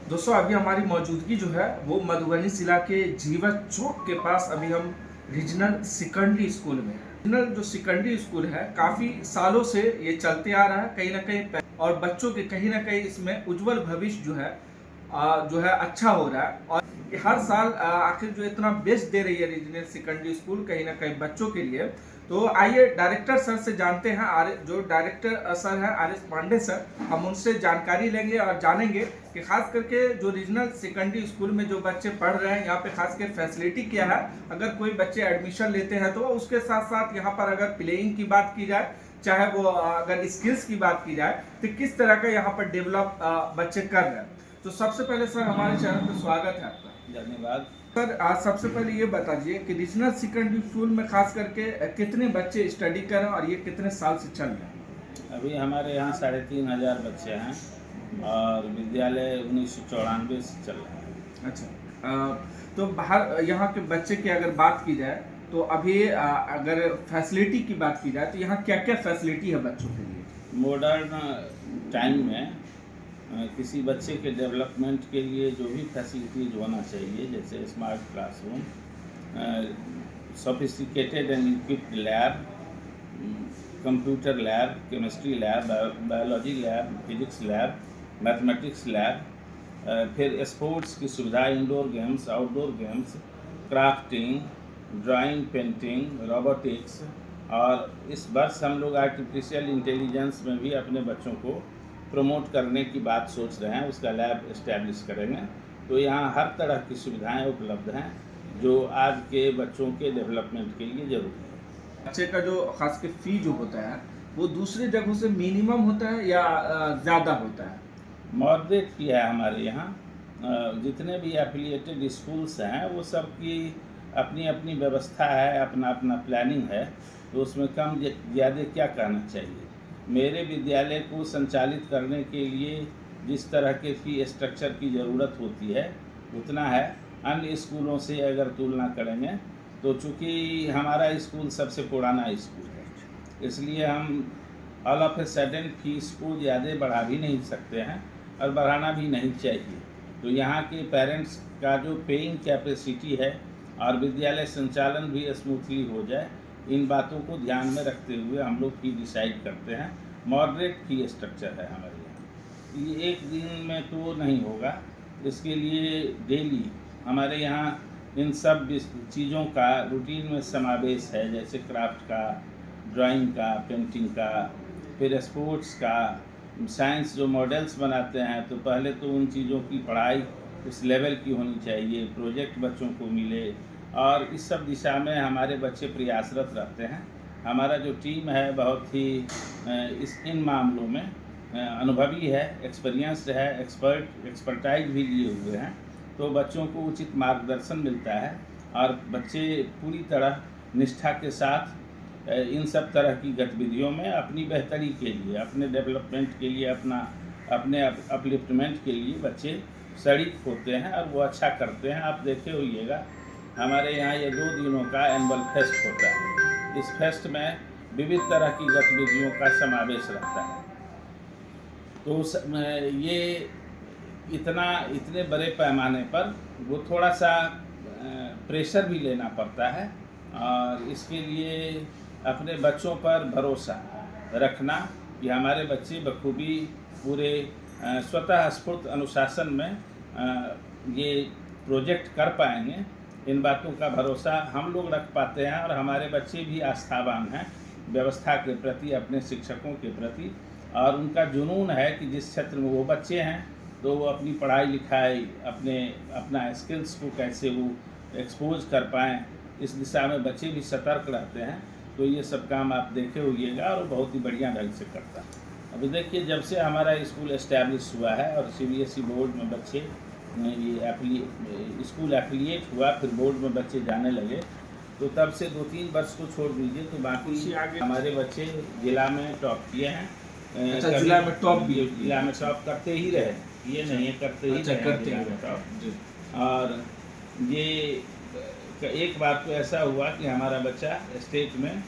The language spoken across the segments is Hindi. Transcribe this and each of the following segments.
दोस्तों अभी हमारी मौजूदगी जो है वो मधुबनी जिला के जीवत चौक के पास अभी हम रीजनल सेकेंडरी स्कूल में हैं। रीजनल जो सेकेंडरी स्कूल है काफ़ी सालों से ये चलते आ रहा है कहीं ना कहीं, और बच्चों के कहीं ना कहीं इसमें उज्जवल भविष्य जो है अच्छा हो रहा है। और हर साल आखिर जो इतना बेस्ट दे रही है रीजनल सेकेंडरी स्कूल कहीं ना कहीं बच्चों के लिए। तो आइए डायरेक्टर सर से जानते हैं, जो डायरेक्टर सर हैं आर एस पांडे सर, हम उनसे जानकारी लेंगे और जानेंगे कि खास करके जो रीजनल सेकेंडरी स्कूल में जो बच्चे पढ़ रहे हैं यहाँ पे खास कर फैसिलिटी क्या है। अगर कोई बच्चे एडमिशन लेते हैं तो उसके साथ साथ यहाँ पर अगर प्लेइंग की बात की जाए, चाहे वो अगर स्किल्स की बात की जाए, तो किस तरह का यहाँ पर डेवलप बच्चे कर रहे हैं। तो सबसे पहले सर हमारे चैनल पर स्वागत है आपका। धन्यवाद सर आज सबसे पहले ये बताइए कि रीजनल सेकेंडरी स्कूल में खास करके कितने बच्चे स्टडी कर रहे हैं और ये कितने साल से चल रहे हैं। अभी हमारे यहाँ 3500 बच्चे हैं और विद्यालय 1994 से चल रहा है। अच्छा, तो बाहर यहाँ के बच्चे की अगर बात की जाए तो अभी अगर फैसिलिटी की बात की जाए तो यहाँ क्या क्या फैसिलिटी है बच्चों के लिए। मॉडर्न टाइम में किसी बच्चे के डेवलपमेंट के लिए जो भी फैसिलिटीज होना चाहिए, जैसे smart classroom, sophisticated and equipped lab, computer lab, chemistry lab, biology lab, physics lab, mathematics lab, फिर स्पोर्ट्स की सुविधा, indoor games, outdoor games, crafting, drawing, painting, robotics. और इस वर्ष हम लोग आर्टिफिशियल इंटेलिजेंस में भी अपने बच्चों को प्रमोट करने की बात सोच रहे हैं, उसका लैब इस्टेब्लिश करेंगे। तो यहाँ हर तरह की सुविधाएं उपलब्ध हैं जो आज के बच्चों के डेवलपमेंट के लिए जरूरी है। बच्चे का जो खास के फी जो होता है वो दूसरी जगहों से मिनिमम होता है या ज़्यादा होता है। मॉडरेट की है हमारे यहाँ। जितने भी एफिलिएटेड स्कूल्स हैं वो सब की अपनी अपनी व्यवस्था है, अपना अपना प्लानिंग है, तो उसमें कम ज़्यादा क्या कहना चाहिए। मेरे विद्यालय को संचालित करने के लिए जिस तरह के फ़ी स्ट्रक्चर की ज़रूरत होती है उतना है। अन्य स्कूलों से अगर तुलना करेंगे तो चूँकि हमारा स्कूल सबसे पुराना स्कूल है, इसलिए हम all of a sudden fees को ज़्यादा बढ़ा भी नहीं सकते हैं और बढ़ाना भी नहीं चाहिए। तो यहाँ के पेरेंट्स का जो पेइंग कैपेसिटी है और विद्यालय संचालन भी स्मूथली हो जाए, इन बातों को ध्यान में रखते हुए हम लोग फी डिसाइड करते हैं। मॉडरेट फी स्ट्रक्चर है हमारे यहाँ। ये एक दिन में तो नहीं होगा, इसके लिए डेली हमारे यहाँ इन सब चीज़ों का रूटीन में समावेश है, जैसे क्राफ्ट का, ड्राइंग का, पेंटिंग का, फिर स्पोर्ट्स का, साइंस जो मॉडल्स बनाते हैं तो पहले तो उन चीज़ों की पढ़ाई उस लेवल की होनी चाहिए, प्रोजेक्ट बच्चों को मिले, और इस सब दिशा में हमारे बच्चे प्रयासरत रहते हैं। हमारा जो टीम है बहुत ही इन मामलों में अनुभवी है, एक्सपीरियंस्ड है, एक्सपर्टाइज भी लिए हुए हैं, तो बच्चों को उचित मार्गदर्शन मिलता है और बच्चे पूरी तरह निष्ठा के साथ इन सब तरह की गतिविधियों में अपनी बेहतरी के लिए, अपने डेवलपमेंट के लिए, अपने अपलिफ्टमेंट के लिए बच्चे शरीक होते हैं और वो अच्छा करते हैं। आप देखे होइएगा हमारे यहाँ ये 2 दिनों का एनुअल फेस्ट होता है। इस फेस्ट में विविध तरह की गतिविधियों का समावेश रहता है। तो ये इतने बड़े पैमाने पर वो थोड़ा सा प्रेशर भी लेना पड़ता है और इसके लिए अपने बच्चों पर भरोसा रखना कि हमारे बच्चे बखूबी पूरे स्वतः स्फूर्त अनुशासन में ये प्रोजेक्ट कर पाएंगे, इन बातों का भरोसा हम लोग रख पाते हैं। और हमारे बच्चे भी आस्थावान हैं व्यवस्था के प्रति, अपने शिक्षकों के प्रति, और उनका जुनून है कि जिस क्षेत्र में वो बच्चे हैं तो वो अपनी पढ़ाई लिखाई, अपना स्किल्स को कैसे वो एक्सपोज कर पाएँ, इस दिशा में बच्चे भी सतर्क रहते हैं। तो ये सब काम आप देखे होइएगा और बहुत ही बढ़िया ढंग से करता है। अभी देखिए जब से हमारा स्कूल एस्टैब्लिश हुआ है और CBSE बोर्ड में बच्चे ये स्कूल एफिलिएट हुआ, फिर बोर्ड में बच्चे जाने लगे, तो तब से 2-3 वर्ष को छोड़ दीजिए तो बाकी हमारे बच्चे जिला में टॉप किए हैं। अच्छा, जिला में टॉप भी, जिला में टॉप करते ही रहे, ये नहीं है करते ही रहे टॉप। और ये एक बार तो ऐसा हुआ कि हमारा बच्चा स्टेट में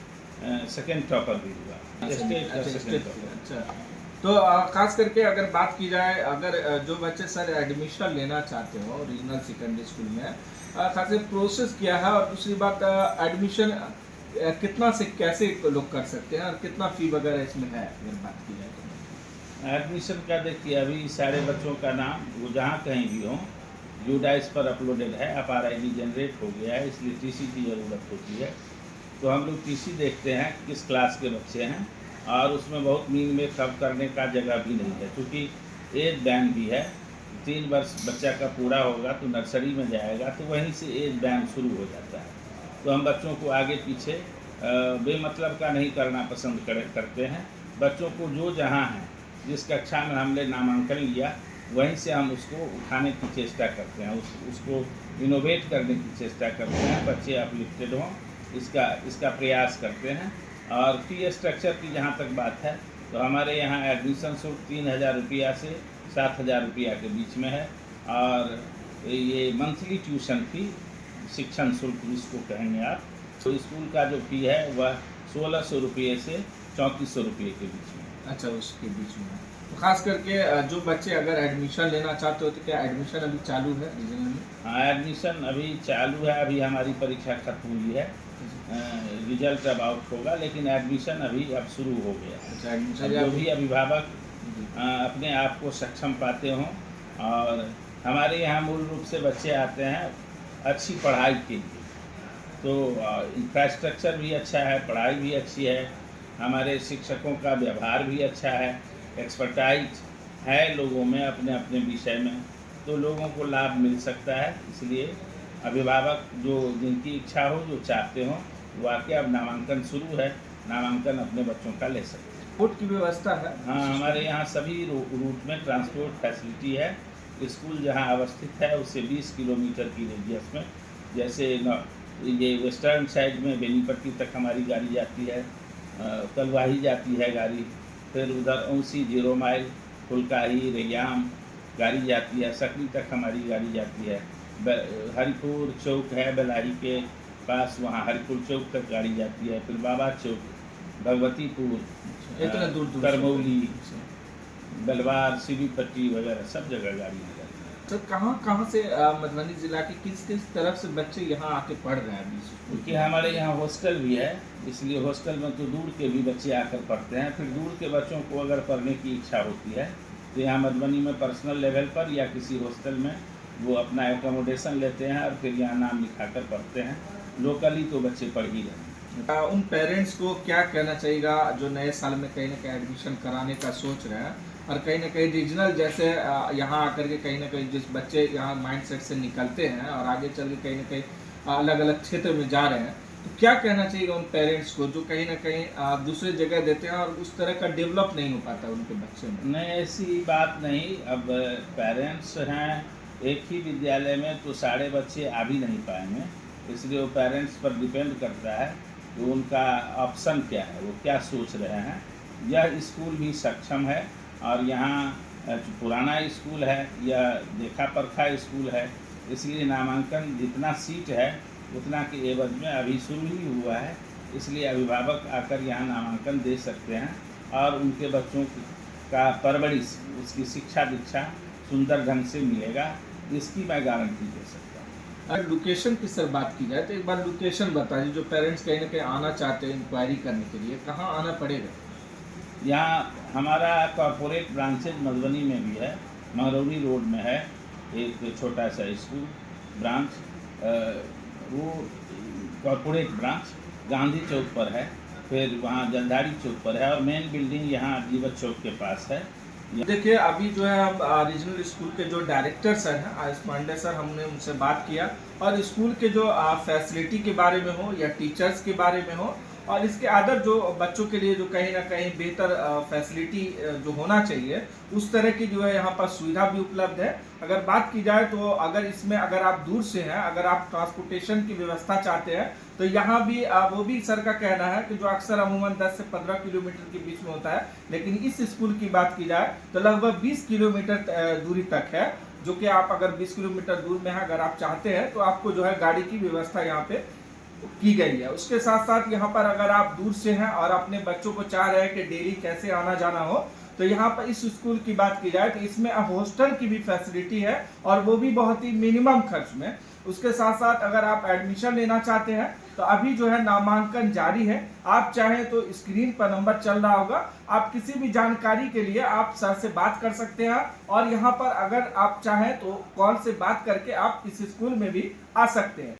सेकंड टॉपर भी हुआ, स्टेट का सेकंड टॉपर। तो खास करके अगर बात की जाए, अगर जो बच्चे सर एडमिशन लेना चाहते हो रीजनल सेकेंडरी स्कूल में, खास प्रोसेस क्या है, और दूसरी बात एडमिशन कितना से कैसे लोग कर सकते हैं और कितना फी वगैरह इसमें है अगर बात की जाए तो? एडमिशन का देखिए, अभी सारे बच्चों का नाम वो जहाँ कहीं भी हो यूडाइस पर अपलोडेड है। अब RID जनरेट हो गया है, इसलिए TC की ज़रूरत होती है। तो हम लोग TC देखते हैं किस क्लास के बच्चे हैं, और उसमें बहुत मीन में कब करने का जगह भी नहीं है, क्योंकि एज बैन भी है। 3 वर्ष बच्चा का पूरा होगा तो नर्सरी में जाएगा, तो वहीं से एज बैन शुरू हो जाता है। तो हम बच्चों को आगे पीछे बेमतलब का नहीं करना पसंद करते हैं। बच्चों को जो जहाँ है, जिस कक्षा में हमने नामांकन लिया, वहीं से हम उसको उठाने की चेष्टा करते हैं, उसको इनोवेट करने की चेष्टा करते हैं, बच्चे अपलिफ्टेड हों, इसका प्रयास करते हैं। और फी स्ट्रक्चर की जहाँ तक बात है, तो हमारे यहाँ एडमिशन शुल्क 3,000 रुपया से 7,000 रुपया के बीच में है। और ये मंथली ट्यूशन फी, शिक्षण शुल्क जिसको कहेंगे आप, तो स्कूल का जो फी है वह 1,600 रुपये से 3,400 रुपये के बीच में। अच्छा, उसके बीच में है। तो खास करके जो बच्चे अगर एडमिशन लेना चाहते हो तो क्या एडमिशन अभी चालू है रीजनल में? हाँ, एडमिशन अभी चालू है। अभी हमारी परीक्षा खत्म हुई है, रिजल्ट अब आउट होगा, लेकिन एडमिशन अभी अब शुरू हो गया। अच्छा, एडमिशन अब जो भी अभिभावक अपने आप को सक्षम पाते हों, और हमारे यहाँ मूल रूप से बच्चे आते हैं अच्छी पढ़ाई के लिए। तो इंफ्रास्ट्रक्चर भी अच्छा है, पढ़ाई भी अच्छी है, हमारे शिक्षकों का व्यवहार भी अच्छा है, एक्सपर्टाइज है लोगों में अपने अपने विषय में, तो लोगों को लाभ मिल सकता है। इसलिए अभिभावक जिनकी इच्छा हो, जो चाहते हों, वो आके अब नामांकन शुरू है, नामांकन अपने बच्चों का ले सकते हैं। ट्रांसपोर्ट की व्यवस्था है? हाँ, हमारे यहाँ सभी रूट में ट्रांसपोर्ट फैसिलिटी है। स्कूल जहाँ अवस्थित है उससे 20 किलोमीटर की रेडियस में, जैसे ये वेस्टर्न साइड में बेनीपट्टी तक हमारी गाड़ी जाती है, कलवाही जाती है गाड़ी, फिर उधर औंसी 0 माइल, फुलकाही, रैयाम गाड़ी जाती है, सकरी तक हमारी गाड़ी जाती है। हरिपुर चौक है बेलाही के पास, वहाँ हरिपुर चौक तक गाड़ी जाती है, फिर बाबा चौक, भगवतीपुर, इतना दूर दूर करमौली, बलवार, सीबीपट्टी वगैरह सब जगह गाड़ी जाती है। तो कहाँ से मधुबनी जिला के किस किस तरफ से बच्चे यहाँ आके पढ़ रहे हैं अभी? क्योंकि हमारे यहाँ हॉस्टल भी है, इसलिए हॉस्टल में तो दूर के भी बच्चे आकर पढ़ते हैं। फिर दूर के बच्चों को अगर पढ़ने की इच्छा होती है तो यहाँ मधुबनी में पर्सनल लेवल पर या किसी हॉस्टल में वो अपना एकोमोडेशन लेते हैं और फिर यहाँ नाम लिखाकर पढ़ते हैं। लोकली तो बच्चे पढ़ ही रहे हैं। उन पेरेंट्स को क्या कहना चाहिएगा जो नए साल में कहीं ना कहीं एडमिशन कराने का सोच रहे हैं, और कहीं ना कहीं रीजनल जैसे यहाँ आकर के कहीं ना कहीं जिस बच्चे यहाँ माइंडसेट से निकलते हैं और आगे चल के कहीं ना कहीं अलग अलग क्षेत्र में जा रहे हैं, तो क्या कहना चाहिए उन पेरेंट्स को जो कहीं ना कहीं दूसरे जगह देते हैं और उस तरह का डेवलप नहीं हो पाता उनके बच्चे में? नहीं, ऐसी बात नहीं। अब पेरेंट्स हैं एक ही विद्यालय में, तो सारे बच्चे आ भी नहीं पाएंगे, इसलिए वो पेरेंट्स पर डिपेंड करता है कि उनका ऑप्शन क्या है, वो क्या सोच रहे हैं। यह स्कूल भी सक्षम है, और यहाँ पुराना स्कूल है, या देखा परखा स्कूल है, इसलिए नामांकन जितना सीट है उतना के एवज में अभी शुरू ही हुआ है, इसलिए अभिभावक आकर यहाँ नामांकन दे सकते हैं, और उनके बच्चों का परवरिश, उसकी शिक्षा दीक्षा सुंदर ढंग से मिलेगा, इसकी मैं गारंटी दे सकता हूँ। अगर लोकेशन की सर बात की जाए तो एक बार लोकेशन बता दीजिए, जो पेरेंट्स कहीं ना कहीं आना चाहते हैं इंक्वायरी करने के लिए, कहाँ आना पड़ेगा? यहाँ हमारा कॉरपोरेट ब्रांचेज मधुबनी में भी है, मंगरौली रोड में है एक छोटा सा स्कूल ब्रांच, वो कॉरपोरेट ब्रांच गांधी चौक पर है, फिर वहाँ जलधारी चौक पर है, और मेन बिल्डिंग यहाँ जीवत चौक के पास है। देखिए, अभी जो है हम रीजनल स्कूल के जो डायरेक्टर सर हैं आयुष पांडे सर, हमने उनसे बात किया, और स्कूल के जो फैसिलिटी के बारे में हो या टीचर्स के बारे में हो, और इसके अदर जो बच्चों के लिए जो कहीं ना कहीं बेहतर फैसिलिटी जो होना चाहिए, उस तरह की जो है यहाँ पर सुविधा भी उपलब्ध है। अगर बात की जाए तो अगर इसमें अगर आप दूर से हैं, अगर आप ट्रांसपोर्टेशन की व्यवस्था चाहते हैं, तो यहाँ भी वो भी सर का कहना है कि जो अक्सर अमूमन 10 से 15 किलोमीटर के बीच में होता है, लेकिन इस स्कूल की बात की जाए तो लगभग 20 किलोमीटर दूरी तक है, जो कि आप अगर 20 किलोमीटर दूर में है, अगर आप चाहते हैं तो आपको जो है गाड़ी की व्यवस्था यहाँ पे की गई है। उसके साथ साथ यहाँ पर अगर आप दूर से हैं और अपने बच्चों को चाह रहे हैं कि डेली कैसे आना जाना हो, तो यहाँ पर इस स्कूल की बात की जाए तो इसमें अब हॉस्टल की भी फैसिलिटी है और वो भी बहुत ही मिनिमम खर्च में। उसके साथ साथ अगर आप एडमिशन लेना चाहते हैं तो अभी जो है नामांकन जारी है। आप चाहें तो स्क्रीन पर नंबर चल रहा होगा, आप किसी भी जानकारी के लिए आप सर से बात कर सकते हैं और यहाँ पर अगर आप चाहें तो कॉल से बात करके आप इस स्कूल में भी आ सकते हैं।